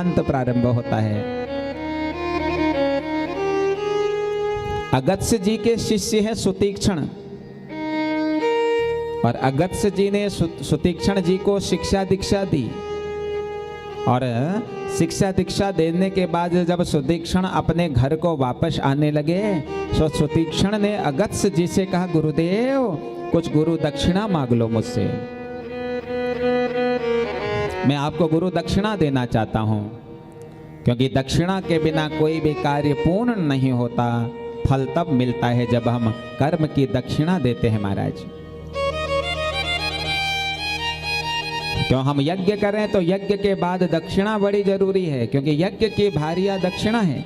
अंत प्रारंभ होता है। अगस्त्य जी के शिष्य है सुतीक्ष्ण, और अगस्त्य जी ने सुतीक्ष्ण जी को शिक्षा दीक्षा दी, और शिक्षा दीक्षा देने के बाद जब सुतीक्ष्ण अपने घर को वापस आने लगे तो सुतीक्ष्ण ने अगस्त्य जी से कहा, गुरुदेव कुछ गुरु दक्षिणा मांग लो मुझसे, मैं आपको गुरु दक्षिणा देना चाहता हूं, क्योंकि दक्षिणा के बिना कोई भी कार्य पूर्ण नहीं होता। फल तब मिलता है जब हम कर्म की दक्षिणा देते हैं महाराज। क्यों हम यज्ञ करें तो यज्ञ के बाद दक्षिणा बड़ी जरूरी है, क्योंकि यज्ञ की भारिया दक्षिणा है,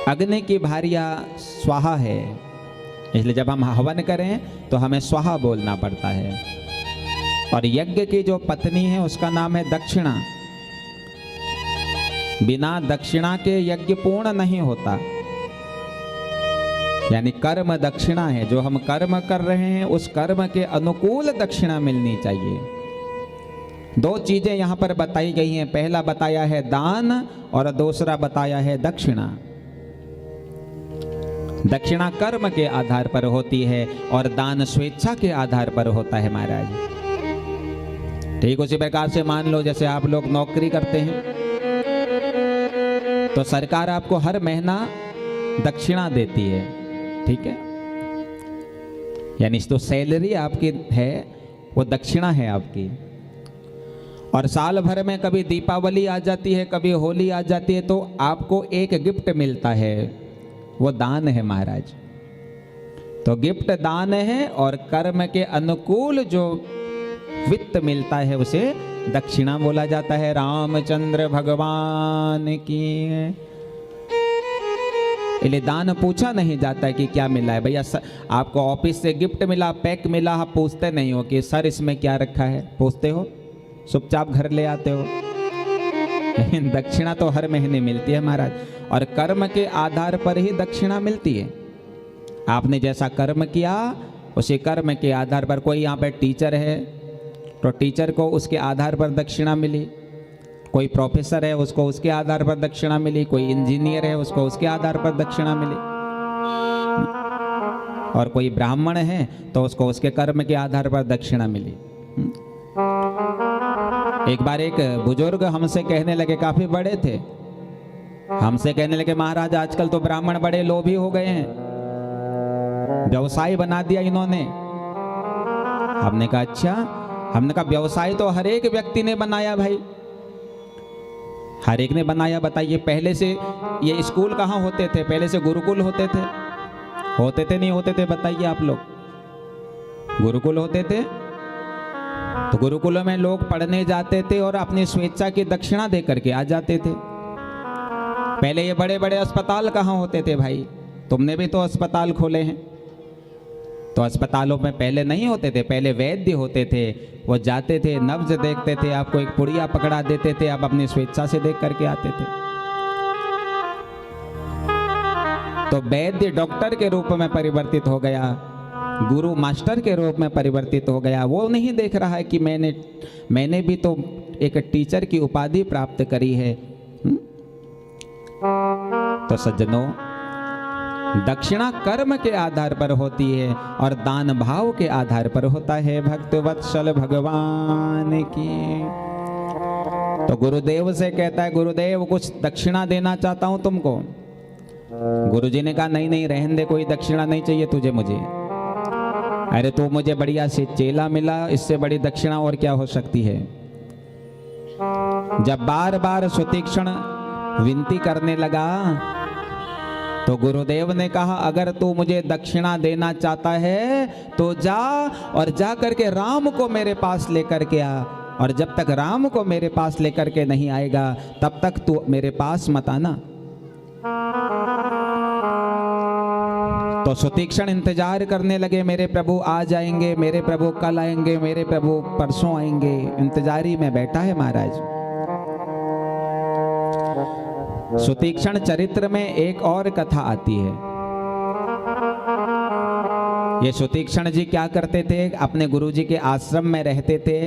अग्नि की भारिया स्वाहा है। इसलिए जब हम हवन करें तो हमें स्वाहा बोलना पड़ता है। और यज्ञ की जो पत्नी है उसका नाम है दक्षिणा। बिना दक्षिणा के यज्ञ पूर्ण नहीं होता। यानी कर्म दक्षिणा है, जो हम कर्म कर रहे हैं उस कर्म के अनुकूल दक्षिणा मिलनी चाहिए। दो चीजें यहां पर बताई गई हैं, पहला बताया है दान और दूसरा बताया है दक्षिणा। दक्षिणा कर्म के आधार पर होती है और दान स्वेच्छा के आधार पर होता है महाराज। ठीक उसी प्रकार से मान लो जैसे आप लोग नौकरी करते हैं तो सरकार आपको हर महीना दक्षिणा देती है, ठीक है, यानी तो सैलरी आपकी है वो दक्षिणा है आपकी। और साल भर में कभी दीपावली आ जाती है, कभी होली आ जाती है, तो आपको एक गिफ्ट मिलता है, वो दान है महाराज। तो गिफ्ट दान है, और कर्म के अनुकूल जो वित्त मिलता है उसे दक्षिणा बोला जाता है। रामचंद्र भगवान की इसलिए दान पूछा नहीं जाता है कि क्या मिला है। भैया आपको ऑफिस से गिफ्ट मिला, पैक मिला, आप पूछते नहीं हो कि सर इसमें क्या रखा है, पूछते हो, चुपचाप घर ले आते हो। लेकिन दक्षिणा तो हर महीने मिलती है महाराज, और कर्म के आधार पर ही दक्षिणा मिलती है। आपने जैसा कर्म किया उसी कर्म के आधार पर, कोई यहाँ पे टीचर है तो टीचर को उसके आधार पर दक्षिणा मिली, कोई प्रोफेसर है उसको उसके आधार पर दक्षिणा मिली, कोई इंजीनियर है उसको उसके आधार पर दक्षिणा मिली, और कोई ब्राह्मण है तो उसको उसके कर्म के आधार पर दक्षिणा मिली। एक बार एक बुजुर्ग हमसे कहने लगे, काफी बड़े थे, हमसे कहने लगे महाराज आजकल तो ब्राह्मण बड़े लोभी हो गए हैं, व्यवसाय बना दिया इन्होंने। हमने कहा अच्छा, हमने कहा व्यवसाय तो हर एक व्यक्ति ने बनाया भाई, हर एक ने बनाया। बताइए पहले से ये स्कूल कहाँ होते थे, पहले से गुरुकुल होते थे नहीं होते थे, बताइए आप लोग। गुरुकुल होते थे तो गुरुकुलों में लोग पढ़ने जाते थे और अपनी स्वेच्छा की दक्षिणा दे करके आ जाते थे। पहले ये बड़े बड़े अस्पताल कहाँ होते थे भाई, तुमने भी तो अस्पताल खोले हैं। तो अस्पतालों में पहले नहीं होते थे, पहले वैद्य होते थे, वो जाते थे, नब्ज देखते थे, आपको एक पुड़िया पकड़ा देते थे, आप अपनी स्वेच्छा से देख करके आते थे। तो वैद्य डॉक्टर के रूप में परिवर्तित हो गया, गुरु मास्टर के रूप में परिवर्तित हो गया। वो नहीं देख रहा है कि मैंने भी तो एक टीचर की उपाधि प्राप्त करी है। तो सज्जनों, दक्षिणा कर्म के आधार पर होती है और दान भाव के आधार पर होता है। भक्त वत्सल भगवान की। तो गुरुदेव से कहता है, गुरुदेव कुछ दक्षिणा देना चाहता हूं तुमको। गुरुजी ने कहा नहीं नहीं रहने दे, कोई दक्षिणा नहीं चाहिए तुझे मुझे। अरे तू मुझे बढ़िया से चेला मिला, इससे बड़ी दक्षिणा और क्या हो सकती है। जब बार बार सुतीक्ष्ण विनती करने लगा तो गुरुदेव ने कहा, अगर तू मुझे दक्षिणा देना चाहता है तो जा, और जा करके राम को मेरे पास लेकर के आ, और जब तक राम को मेरे पास लेकर के नहीं आएगा तब तक तू मेरे पास मत आना। तो सुतीक्ष्ण इंतजार करने लगे, मेरे प्रभु आ जाएंगे, मेरे प्रभु कल आएंगे, मेरे प्रभु परसों आएंगे। इंतजारी में बैठा है महाराज। सुतीक्ष्ण चरित्र में एक और कथा आती है। ये सुतीक्ष्ण जी क्या करते थे, अपने गुरुजी के आश्रम में रहते थे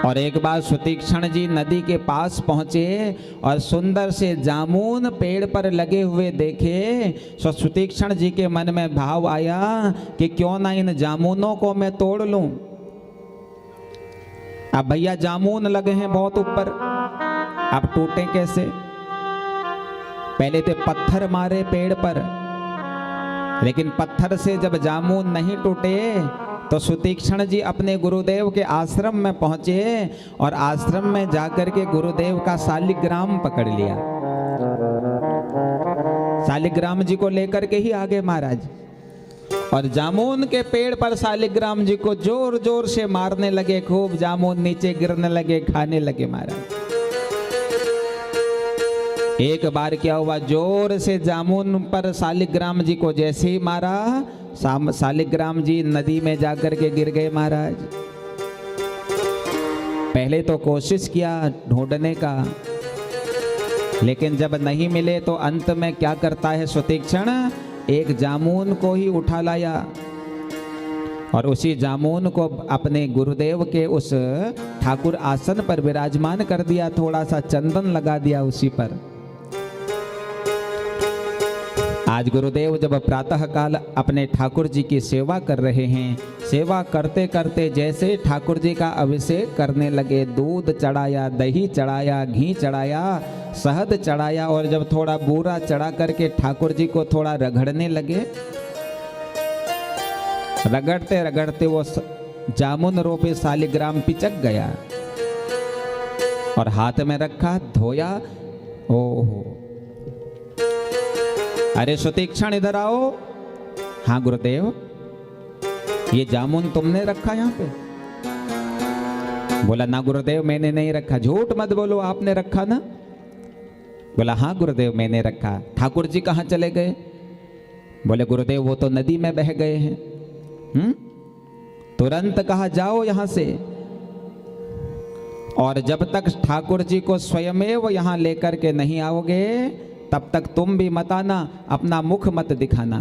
और एक बार सुतीक्षण जी नदी के पास पहुंचे और सुंदर से जामुन पेड़ पर लगे हुए देखे। तो सुतीक्षण जी के मन में भाव आया कि क्यों ना इन जामुनों को मैं तोड़ लूं। अब भैया जामुन लगे हैं बहुत ऊपर, अब टूटे कैसे? पहले तो पत्थर मारे पेड़ पर, लेकिन पत्थर से जब जामुन नहीं टूटे तो सुतीक्षण जी अपने गुरुदेव के आश्रम में पहुंचे और आश्रम में जाकर के गुरुदेव का शालिग्राम पकड़ लिया। शालिग्राम जी को लेकर के ही आगे महाराज, और जामुन के पेड़ पर शालिग्राम जी को जोर जोर से मारने लगे। खूब जामुन नीचे गिरने लगे, खाने लगे महाराज। एक बार क्या हुआ, जोर से जामुन पर शालिग्राम जी को जैसे ही मारा, शालिग्राम जी नदी में जाकर के गिर गए महाराज। पहले तो कोशिश किया ढूंढने का, लेकिन जब नहीं मिले तो अंत में क्या करता है सुतीक्षण, एक जामुन को ही उठा लाया और उसी जामुन को अपने गुरुदेव के उस ठाकुर आसन पर विराजमान कर दिया। थोड़ा सा चंदन लगा दिया उसी पर। आज गुरुदेव जब प्रातः काल अपने ठाकुर जी की सेवा कर रहे हैं, सेवा करते करते जैसे ठाकुर जी का अभिषेक करने लगे, दूध चढ़ाया, दही चढ़ाया, घी चढ़ाया, शहद चढ़ाया, और जब थोड़ा बूरा चढ़ा करके ठाकुर जी को थोड़ा रगड़ने लगे, रगड़ते रगड़ते वो जामुन रूपी शालिग्राम पिचक गया और हाथ में रखा, धोया। ओहो, अरे सुतीक्षण इधर आओ। हाँ गुरुदेव, ये जामुन तुमने रखा यहाँ पे? बोला ना गुरुदेव मैंने नहीं रखा। झूठ मत बोलो, आपने रखा ना? बोला हाँ गुरुदेव मैंने रखा। ठाकुर जी कहाँ चले गए? बोले गुरुदेव वो तो नदी में बह गए हैं। तुरंत कहा जाओ यहां से, और जब तक ठाकुर जी को स्वयमेव यहां लेकर के नहीं आओगे तब तक तुम भी मत आना, अपना मुख मत दिखाना।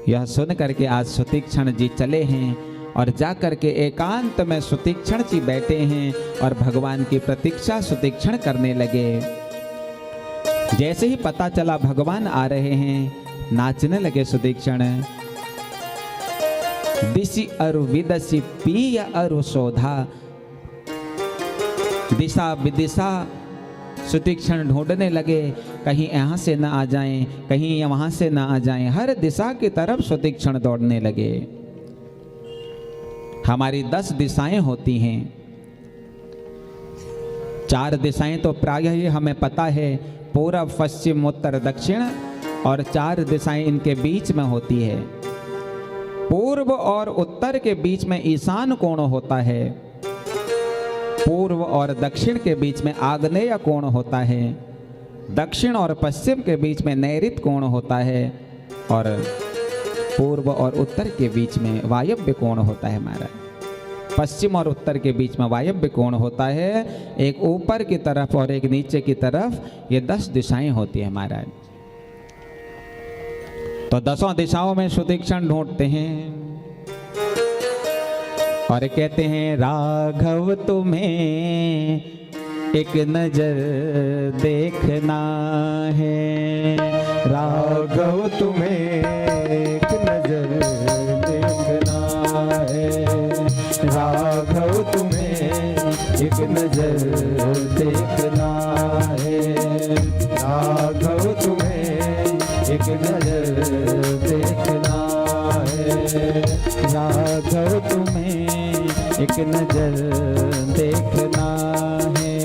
यह सुन करके आज सुतीक्षण जी चले हैं और जा करके एकांत में सुतीक्षण जी बैठे हैं और भगवान की प्रतीक्षा सुतीक्षण करने लगे। जैसे ही पता चला भगवान आ रहे हैं, नाचने लगे सुतीक्षण। दिशि अरु विदसि पीय अरु शोधा, दिशा विदिशा सुतीक्षण ढूंढने लगे, कहीं यहाँ से ना आ जाएं, कहीं वहां से ना आ जाएं। हर दिशा की तरफ सुतीक्षण दौड़ने लगे। हमारी 10 दिशाएं होती हैं। 4 दिशाएं तो प्रायः ही हमें पता है, पूरब पश्चिम उत्तर दक्षिण, और 4 दिशाएं इनके बीच में होती है। पूर्व और उत्तर के बीच में ईशान कोण होता है, पूर्व और दक्षिण के बीच में आग्नेय कोण होता है, दक्षिण और पश्चिम के बीच में नैऋत्य कोण होता है, और पूर्व और उत्तर के बीच में वायव्य कोण होता है। हमारा पश्चिम और उत्तर के बीच में वायव्य कोण होता है, एक ऊपर की तरफ और एक नीचे की तरफ। ये 10 दिशाएं होती है महाराज। तो 10 दिशाओं में सुतीक्षण ढूंढते हैं और कहते हैं राघव तुम्हें एक नजर देखना है, राघव तुम्हें एक नजर देखना है, राघव तुम्हें एक नजर देखना है, राघव तुम्हें एक नजर देखना है, राघव तुम्हें एक नजर देखना है,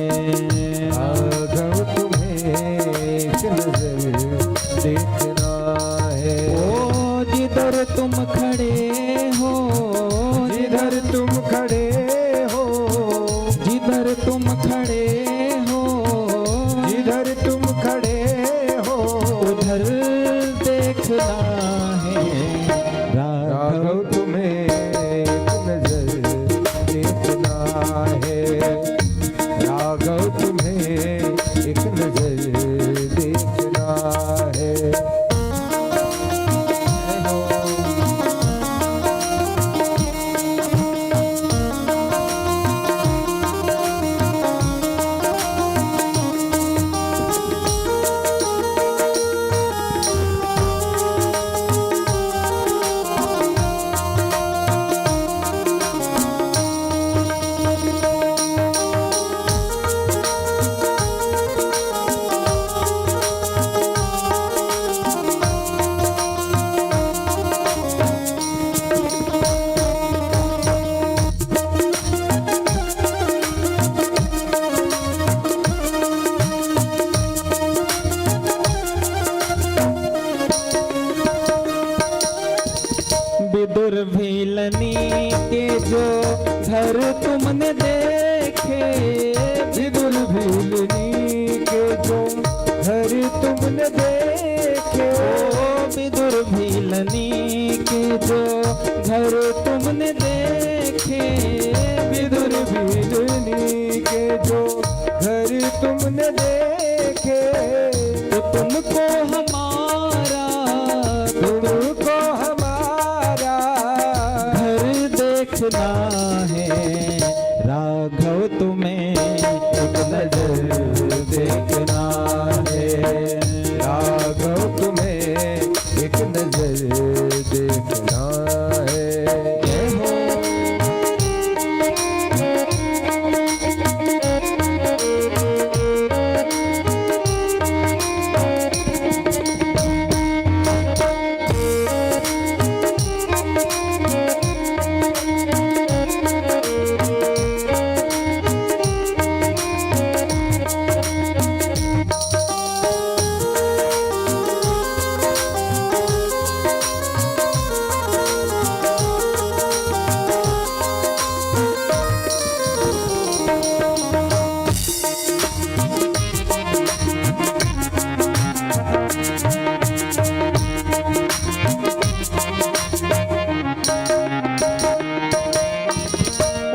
राघव तुम्हें एक नजर देखना है। ओ जिधर तुम खड़े हो, जिधर तुम खड़े हो, जिधर तुम खड़े हो, जिधर तुम खड़े हो, उधर देखना है, राघव तुम्हें एक नजर देखना है, विदुर भीलनी के जो घर तुमने देखे, विदुर भीलनी के जो घर तुमने देखे, विदुर भीलनी के जो घर तुमने देखे, तो तुमको हमारा घर देखना है राघव, तुम्हें एक नजर देखना है राघव, तुम्हें एक नजर देखना है। जय हो।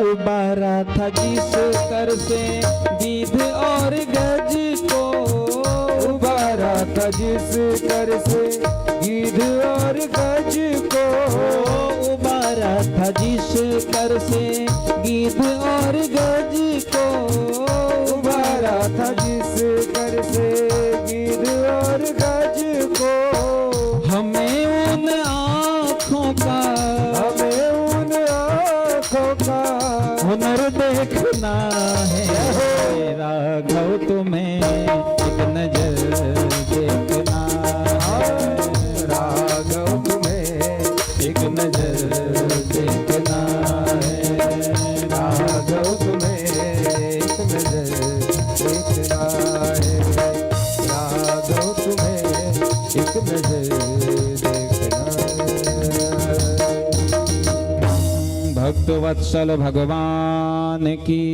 उबारा था जिस कर से गिद्ध और गज को, उबारा था जिस कर से गिद्ध और गज को, उबारा था जिस कर से गिद्ध और गज को, उबारा था जिस कर से गिद्ध और गज को, हमें उन आँखों का हुनर देखना है राघव, तुम्हें एक नजर देखना है राघव, तुम्हें एक नजर देखना है राघव, तुम्हें एक नजर देखना है राघव, तुम्हें एक नजर देखना है। भक्त वत्सल भगवान की।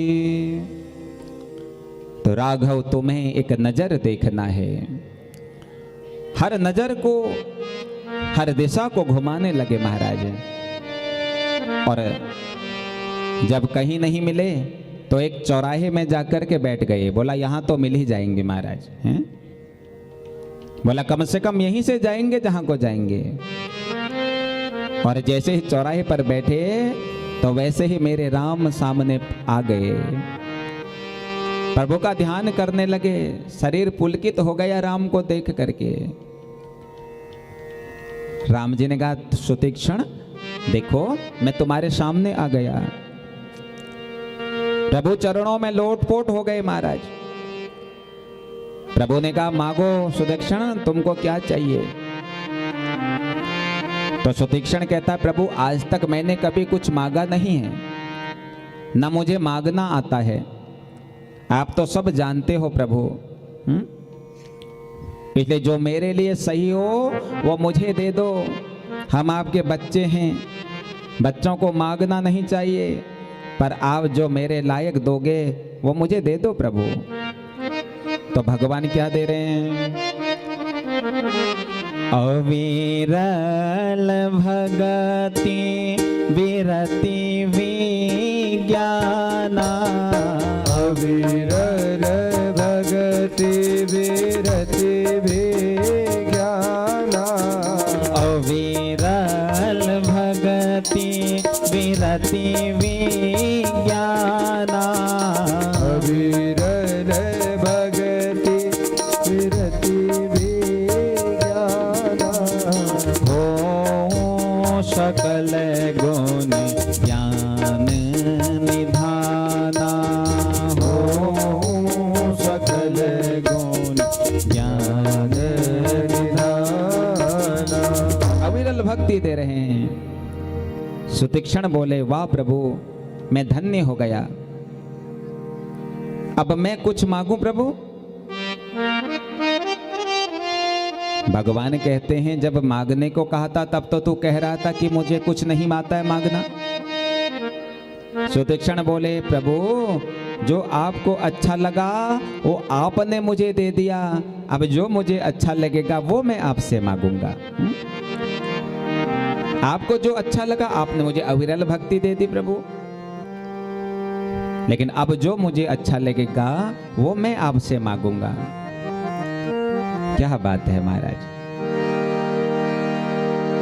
तो राघव तुम्हें एक नजर देखना है। हर नजर को, हर दिशा को घुमाने लगे महाराज। और जब कहीं नहीं मिले तो एक चौराहे में जाकर के बैठ गए। बोला यहां तो मिल ही जाएंगे महाराज हैं। बोला कम से कम यहीं से जाएंगे जहां को जाएंगे। और जैसे ही चौराहे पर बैठे तो वैसे ही मेरे राम सामने आ गए। प्रभु का ध्यान करने लगे। शरीर पुलकित हो गया राम को देख करके। राम जी ने कहा सुतीक्षण देखो मैं तुम्हारे सामने आ गया। प्रभु चरणों में लोटपोट हो गए महाराज। प्रभु ने कहा मांगो सुतीक्षण तुमको क्या चाहिए। तो सुतीक्षण कहता प्रभु आज तक मैंने कभी कुछ मांगा नहीं है, ना मुझे मांगना आता है। आप तो सब जानते हो प्रभु। इसलिए जो मेरे लिए सही हो वो मुझे दे दो। हम आपके बच्चे हैं, बच्चों को मांगना नहीं चाहिए, पर आप जो मेरे लायक दोगे वो मुझे दे दो प्रभु। तो भगवान क्या दे रहे हैं। अविरल भगति विरति विज्ञाना। अविरल भगति विरति विज्ञाना। अविरल भगति विरति विज्ञाना। अविरल भगति विरति विज्ञाना। हो सकल गुण ज्ञान निधाना। हो सकल गुण ज्ञान निधाना। अविरल भक्ति दे रहे हैं। सुतीक्षण बोले वाह प्रभु मैं धन्य हो गया। अब मैं कुछ मांगू प्रभु। भगवान कहते हैं जब मांगने को कहा था तब तो तू कह रहा था कि मुझे कुछ नहीं आता है मांगना। सुतीक्षण बोले प्रभु जो आपको अच्छा लगा वो आपने मुझे दे दिया, अब जो मुझे अच्छा लगेगा वो मैं आपसे मांगूंगा। आपको जो अच्छा लगा आपने मुझे अविरल भक्ति दे दी प्रभु, लेकिन अब जो मुझे अच्छा लगेगा वो मैं आपसे मांगूंगा। क्या बात है महाराज,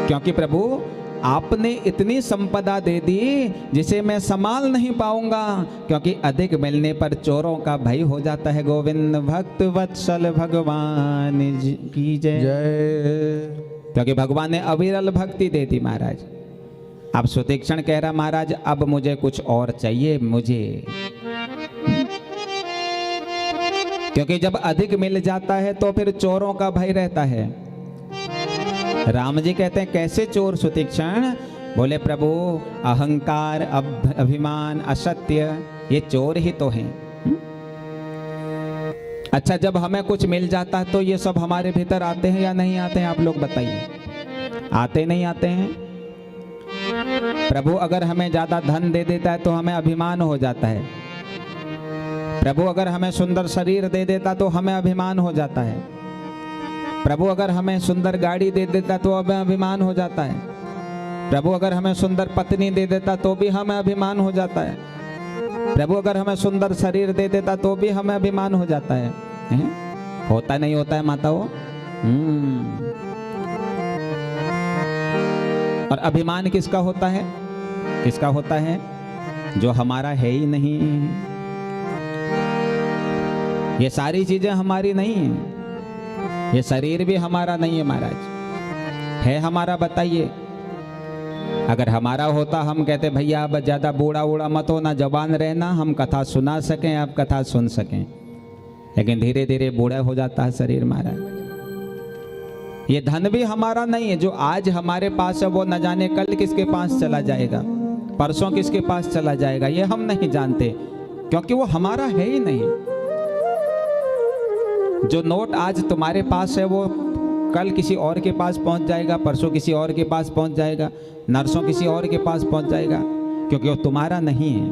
क्योंकि प्रभु आपने इतनी संपदा दे दी जिसे मैं संभाल नहीं पाऊंगा, क्योंकि अधिक मिलने पर चोरों का भय हो जाता है। गोविंद भक्त वत्सल भगवान की जय। क्योंकि भगवान ने अविरल भक्ति दे दी महाराज। अब सुतीक्षण कह रहा महाराज अब मुझे कुछ और चाहिए मुझे, क्योंकि जब अधिक मिल जाता है तो फिर चोरों का भय रहता है। राम जी कहते हैं कैसे चोर सुतीक्षण? बोले प्रभु अहंकार, अभिमान, असत्य ये चोर ही तो हैं। अच्छा जब हमें कुछ मिल जाता है तो ये सब हमारे भीतर आते हैं या नहीं आते हैं? आप लोग बताइए, आते नहीं आते हैं? प्रभु अगर हमें ज्यादा धन दे देता है तो हमें अभिमान हो जाता है। प्रभु अगर हमें सुंदर शरीर दे देता तो हमें अभिमान हो जाता है। प्रभु अगर हमें सुंदर गाड़ी दे देता तो हमें अभिमान हो जाता है। प्रभु अगर हमें सुंदर पत्नी दे देता तो भी हमें अभिमान हो जाता है। प्रभु अगर हमें सुंदर शरीर दे देता तो भी हमें अभिमान हो जाता है। होता नहीं होता है माताओं? और अभिमान किसका होता है? किसका होता है? जो हमारा है ही नहीं। ये सारी चीजें हमारी नहीं है, ये शरीर भी हमारा नहीं है महाराज। है हमारा? बताइए। अगर हमारा होता हम कहते भैया अब ज्यादा बूढ़ा बूढ़ा मत होना, जवान रहना, हम कथा सुना सकें, आप कथा सुन सकें। लेकिन धीरे धीरे बूढ़ा हो जाता है शरीर महाराज। ये धन भी हमारा नहीं है, जो आज हमारे पास है वो न जाने कल किसके पास चला जाएगा, परसों किसके पास चला जाएगा, ये हम नहीं जानते, क्योंकि वो हमारा है ही नहीं। जो नोट आज तुम्हारे पास है वो कल किसी और के पास पहुंच जाएगा, परसों किसी और के पास पहुंच जाएगा, नरसों किसी और के पास पहुंच जाएगा, क्योंकि वो तुम्हारा नहीं है।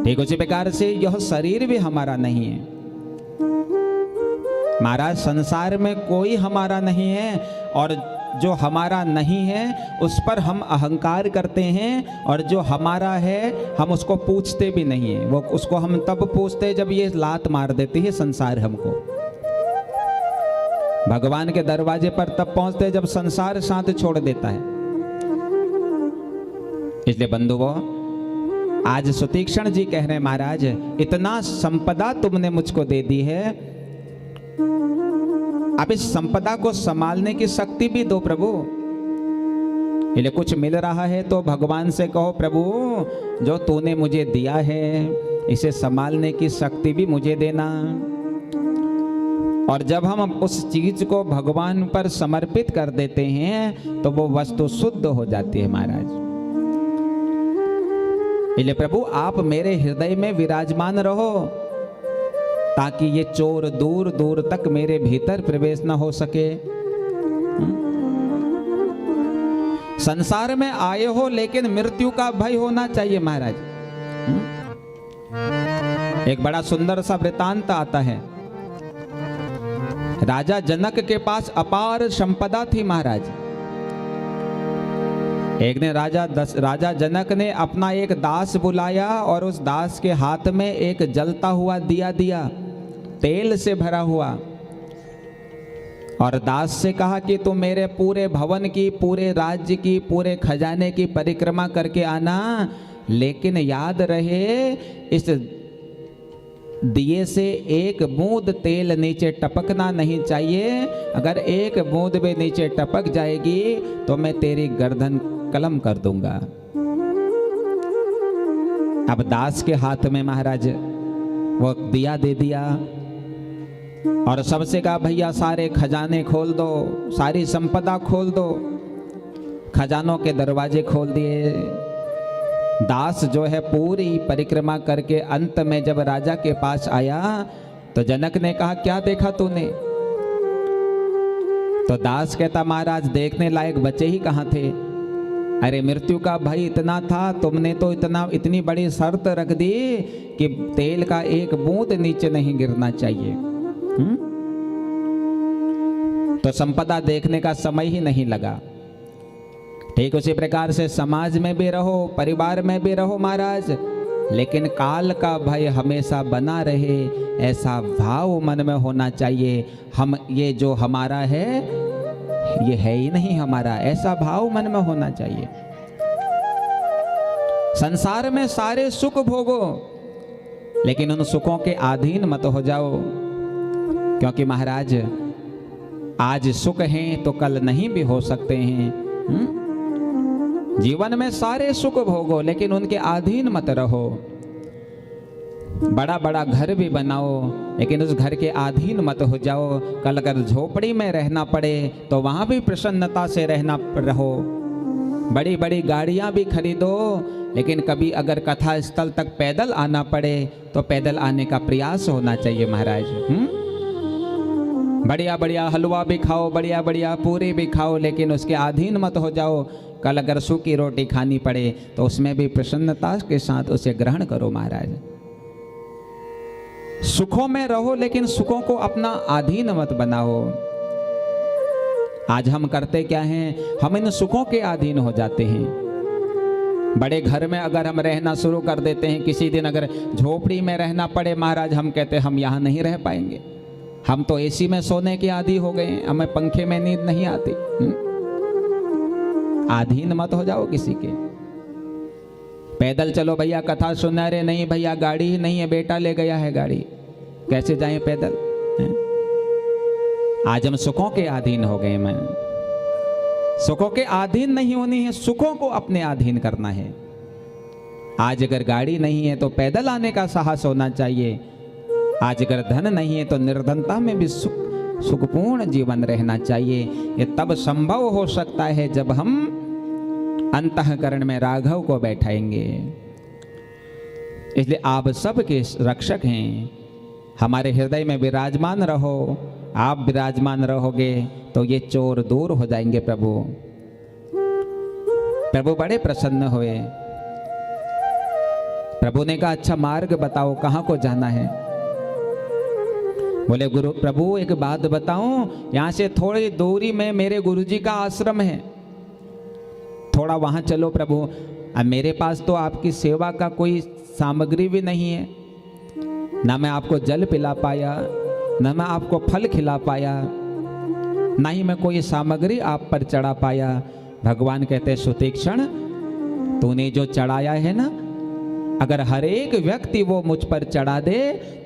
ठीक उसी प्रकार से यह शरीर भी हमारा नहीं है महाराज। संसार में कोई हमारा नहीं है, और जो हमारा नहीं है उस पर हम अहंकार करते हैं, और जो हमारा है हम उसको पूछते भी नहीं है। वो उसको हम तब पूछते हैं जब ये लात मार देती है संसार हमको। भगवान के दरवाजे पर तब पहुंचते हैं जब संसार साथ छोड़ देता है। इसलिए बंधुओं आज सुतीक्षण जी कह रहे हैं महाराज इतना संपदा तुमने मुझको दे दी है, अब इस संपदा को संभालने की शक्ति भी दो प्रभु। इसलिए कुछ मिल रहा है तो भगवान से कहो प्रभु जो तूने मुझे दिया है इसे संभालने की शक्ति भी मुझे देना। और जब हम उस चीज को भगवान पर समर्पित कर देते हैं तो वो वस्तु शुद्ध हो जाती है महाराज। इसलिए प्रभु आप मेरे हृदय में विराजमान रहो, ताकि ये चोर दूर दूर तक मेरे भीतर प्रवेश न हो सके। संसार में आए हो लेकिन मृत्यु का भय होना चाहिए महाराज। एक बड़ा सुंदर सा वृतांत आता है। राजा जनक के पास अपार संपदा थी महाराज। एक ने राजा जनक ने अपना एक दास बुलाया और उस दास के हाथ में एक जलता हुआ दिया दिया, तेल से भरा हुआ, और दास से कहा कि तुम मेरे पूरे भवन की, पूरे राज्य की, पूरे खजाने की परिक्रमा करके आना, लेकिन याद रहे इस दिए से एक बूंद तेल नीचे टपकना नहीं चाहिए। अगर एक बूंद भी नीचे टपक जाएगी तो मैं तेरी गर्दन कलम कर दूंगा। अब दास के हाथ में महाराज वो दिया दे दिया और सबसे कहा भैया सारे खजाने खोल दो, सारी संपदा खोल दो। खजानों के दरवाजे खोल दिए। दास जो है पूरी परिक्रमा करके अंत में जब राजा के पास आया तो जनक ने कहा क्या देखा तूने? तो दास कहता महाराज देखने लायक बचे ही कहाँ थे, अरे मृत्यु का भय इतना था, तुमने तो इतनी बड़ी शर्त रख दी कि तेल का एक बूंद नीचे नहीं गिरना चाहिए। तो संपदा देखने का समय ही नहीं लगा। ठीक उसी प्रकार से समाज में भी रहो, परिवार में भी रहो महाराज, लेकिन काल का भय हमेशा बना रहे, ऐसा भाव मन में होना चाहिए। हम ये जो हमारा है ये है ही नहीं हमारा, ऐसा भाव मन में होना चाहिए। संसार में सारे सुख भोगो, लेकिन उन सुखों के अधीन मत हो जाओ, क्योंकि महाराज आज सुख हैं तो कल नहीं भी हो सकते हैं। जीवन में सारे सुख भोगो, लेकिन उनके अधीन मत रहो। बड़ा बड़ा घर भी बनाओ, लेकिन उस घर के अधीन मत हो जाओ। कल अगर झोपड़ी में रहना पड़े तो वहां भी प्रसन्नता से रहो। बड़ी बड़ी गाड़ियां भी खरीदो, लेकिन कभी अगर कथा स्थल तक पैदल आना पड़े तो पैदल आने का प्रयास होना चाहिए महाराज। बढ़िया बढ़िया हलवा भी खाओ, बढ़िया बढ़िया पूरी भी खाओ, लेकिन उसके अधीन मत हो जाओ। कल अगर सूखी रोटी खानी पड़े तो उसमें भी प्रसन्नता के साथ उसे ग्रहण करो महाराज। सुखों में रहो, लेकिन सुखों को अपना अधीन मत बनाओ। आज हम करते क्या हैं, हम इन सुखों के अधीन हो जाते हैं। बड़े घर में अगर हम रहना शुरू कर देते हैं, किसी दिन अगर झोपड़ी में रहना पड़े महाराज, हम कहते हैं हम यहां नहीं रह पाएंगे, हम तो एसी में सोने के आदी हो गए हैं, हमें पंखे में नींद नहीं आती। अधीन मत हो जाओ किसी के। पैदल चलो भैया कथा सुना रहे, नहीं भैया गाड़ी ही नहीं है, बेटा ले गया है गाड़ी, कैसे जाएं पैदल। आज हम सुखों के अधीन हो गए। मैं सुखों के अधीन नहीं होनी है, सुखों को अपने अधीन करना है। आज अगर गाड़ी नहीं है तो पैदल आने का साहस होना चाहिए। आज अगर धन नहीं है तो निर्धनता में भी सुखपूर्ण जीवन रहना चाहिए। ये तब संभव हो सकता है जब हम अंतःकरण में राघव को बैठाएंगे। इसलिए आप सबके रक्षक हैं, हमारे हृदय में विराजमान रहो। आप विराजमान रहोगे तो ये चोर दूर हो जाएंगे। प्रभु बड़े प्रसन्न हुए। प्रभु ने कहा अच्छा मार्ग बताओ, कहाँ को जाना है। बोले प्रभु एक बात बताऊं, यहां से थोड़ी दूरी में मेरे गुरुजी का आश्रम है, थोड़ा वहां चलो प्रभु। अब मेरे पास तो आपकी सेवा का कोई सामग्री भी नहीं है, ना मैं आपको जल पिला पाया, ना मैं आपको फल खिला पाया, ना ही मैं कोई सामग्री आप पर चढ़ा पाया। भगवान कहते सुतीक्षण, तूने जो चढ़ाया है ना, अगर हर एक व्यक्ति वो मुझ पर चढ़ा दे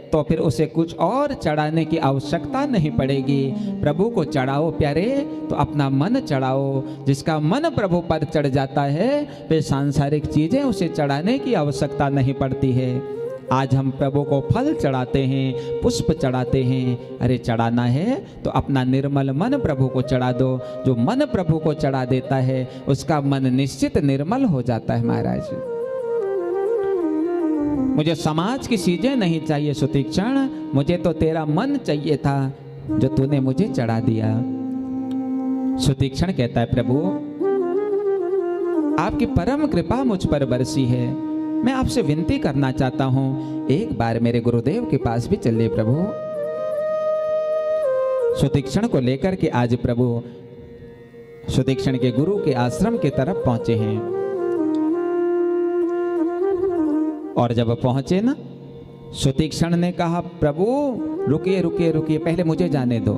तो फिर उसे कुछ और चढ़ाने की आवश्यकता नहीं पड़ेगी। प्रभु को चढ़ाओ प्यारे, तो अपना मन चढ़ाओ। जिसका मन प्रभु पर चढ़ जाता है फिर सांसारिक चीजें उसे चढ़ाने की आवश्यकता नहीं पड़ती है। आज हम प्रभु को फल चढ़ाते हैं, पुष्प चढ़ाते हैं। अरे चढ़ाना है तो अपना निर्मल मन प्रभु को चढ़ा दो। जो मन प्रभु को चढ़ा देता है उसका मन निश्चित निर्मल हो जाता है महाराज। मुझे समाज की चीजें नहीं चाहिए सुतीक्षण, मुझे तो तेरा मन चाहिए था जो तूने मुझे चढ़ा दिया। सुतीक्षण कहता है प्रभु आपकी परम कृपा मुझ पर बरसी है, मैं आपसे विनती करना चाहता हूं, एक बार मेरे गुरुदेव के पास भी चलिए प्रभु। सुतीक्षण को लेकर के आज प्रभु सुतीक्षण के गुरु के आश्रम की तरफ पहुंचे हैं। और जब पहुंचे ना, सुतीक्षण ने कहा प्रभु रुकिए रुकिए रुकिए, पहले मुझे जाने दो।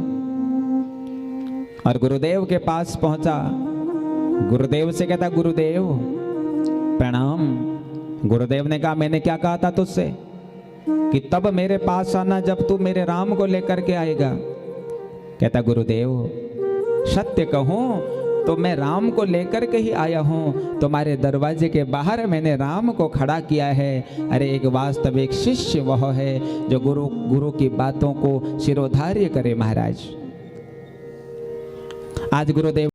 और गुरुदेव के पास पहुंचा। गुरुदेव से कहता गुरुदेव प्रणाम। गुरुदेव ने कहा मैंने क्या कहा था तुझसे कि तब मेरे पास आना जब तू मेरे राम को लेकर के आएगा। कहता गुरुदेव सत्य कहूं तो मैं राम को लेकर के ही आया हूँ, तुम्हारे दरवाजे के बाहर मैंने राम को खड़ा किया है। अरे एक वास्तविक शिष्य वह है जो गुरु की बातों को शिरोधार्य करे महाराज। आज गुरुदेव